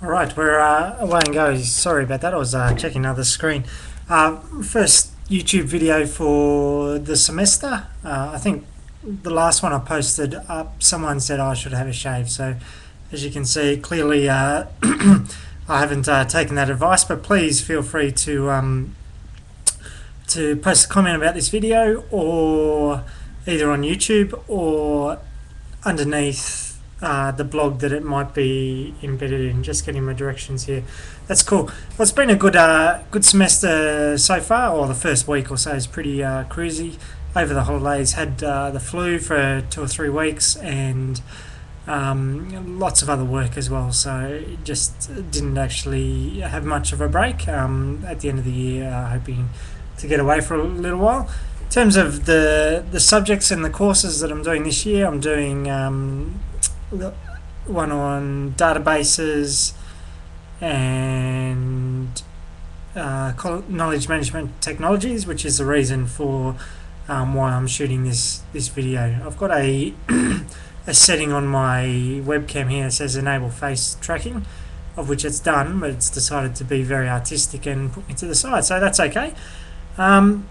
Alright, we're away and go. Sorry about that, I was checking another screen. First YouTube video for the semester. I think the last one I posted up, someone said I should have a shave, so as you can see, clearly I haven't taken that advice, but please feel free to post a comment about this video, or either on YouTube or underneath the blog that it might be embedded in. Just getting my directions here. That's cool. Well, it's been a good semester so far, or the first week or so is pretty cruisy. Over the holidays, had the flu for 2 or 3 weeks, and lots of other work as well, so just didn't actually have much of a break. At the end of the year, hoping to get away for a little while. In terms of the subjects and the courses that I'm doing this year, I'm doing one on databases and knowledge management technologies, which is the reason for why I'm shooting this video. I've got a setting on my webcam here that says enable face tracking, of which it's done, but it's decided to be very artistic and put me to the side, so that's okay. Some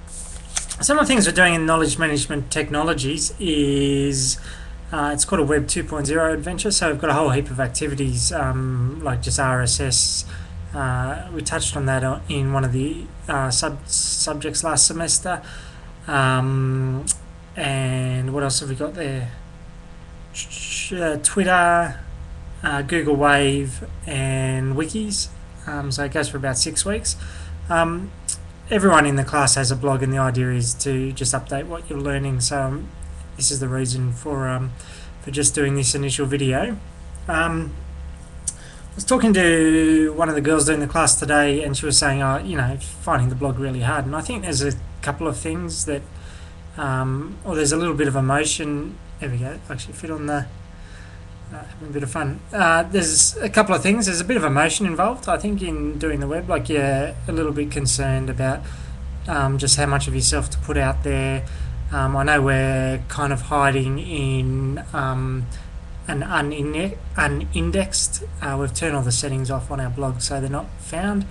of the things we're doing in knowledge management technologies is it's called a Web 2.0 adventure, so we've got a whole heap of activities like just RSS. We touched on that in one of the subjects last semester. And what else have we got there? Twitter, Google Wave, and wikis. So it goes for about 6 weeks. Everyone in the class has a blog, and the idea is to just update what you're learning. So this is the reason for just doing this initial video. I was talking to one of the girls doing the class today, and she was saying, finding the blog really hard. And I think there's a couple of things that, or there's a little bit of emotion. There we go. Actually, fit on the. Having a bit of fun. There's a couple of things. There's a bit of emotion involved, I think, in doing the web. Like, you're a little bit concerned about just how much of yourself to put out there. I know we're kind of hiding in an unindexed. We've turned all the settings off on our blog so they're not found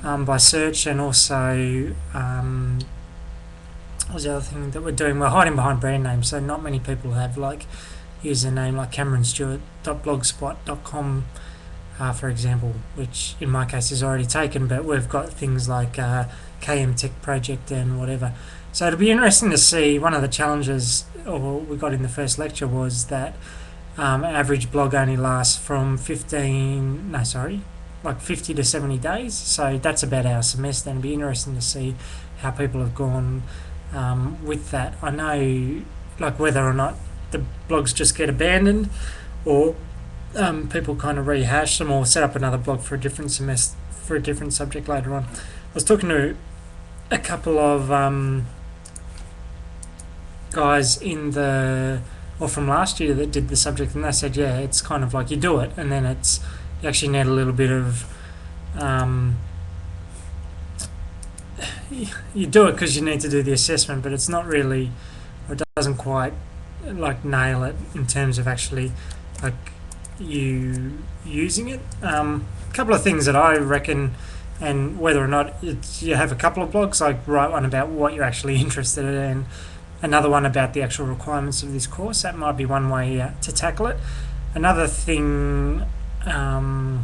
by search, and also what was the other thing that we're doing? We're hiding behind brand names, so not many people have like username like cameronJstewart.blogspot.com, for example, which in my case is already taken, but we've got things like KM Tech Project and whatever. So it'll be interesting to see. One of the challenges we got in the first lecture was that average blog only lasts from 50 to 70 days. So that's about our semester, and it'll be interesting to see how people have gone with that. I know, like, whether or not the blogs just get abandoned, or people kind of rehash them, or set up another blog for a different semester, for a different subject later on. I was talking to a couple of guys from last year that did the subject, and they said, yeah, it's kind of like you do it, and then you actually need a little bit of you do it because you need to do the assessment, but it's not really, or it doesn't quite like nail it in terms of actually like you using it. A couple of things that I reckon, and whether or not you have a couple of blogs, like write one about what you're actually interested in, another one about the actual requirements of this course. That might be one way to tackle it. Another thing I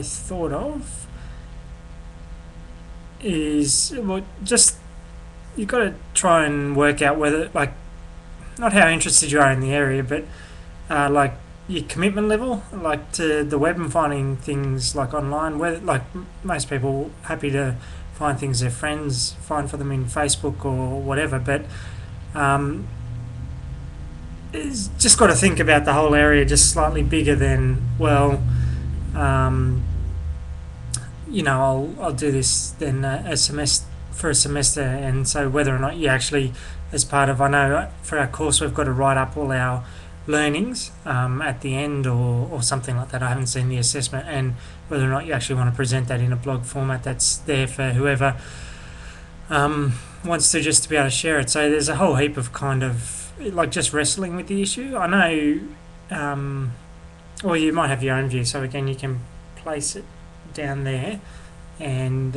thought of is, well, just you've got to try and work out whether, like, not how interested you are in the area, but like your commitment level, like to the web and finding things like online. Whether, like, most people happy to find things their friends find for them in Facebook or whatever, but it's just got to think about the whole area just slightly bigger than, well, I'll do this then a semester for a semester. And so whether or not you actually, as part of, I know for our course we've got to write up all our learnings at the end, or something like that. I haven't seen the assessment, and whether or not you actually want to present that in a blog format that's there for whoever wants to, just to be able to share it. So there's a whole heap of kind of like just wrestling with the issue. I know or you might have your own view. So again, you can place it down there and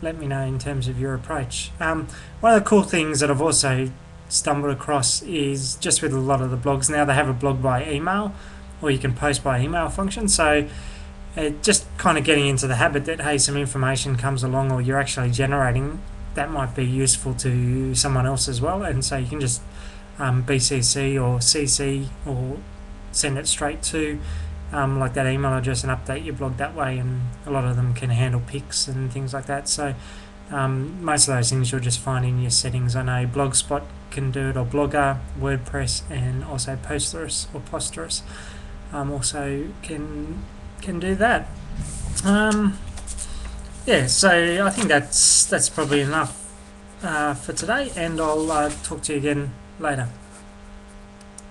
let me know in terms of your approach. One of the cool things that I've also stumbled across is just with a lot of the blogs now, they have a blog by email, or you can post by email function. So just kind of getting into the habit that, hey, some information comes along or you're actually generating, that might be useful to someone else as well. And so you can just BCC or CC or send it straight to like that email address and update your blog that way, and a lot of them can handle pics and things like that. So most of those things you'll just find in your settings. I know Blogspot can do it, or Blogger, WordPress, and also Posterous or Posterous also can do that. Yeah, so I think that's probably enough for today, and I'll talk to you again later.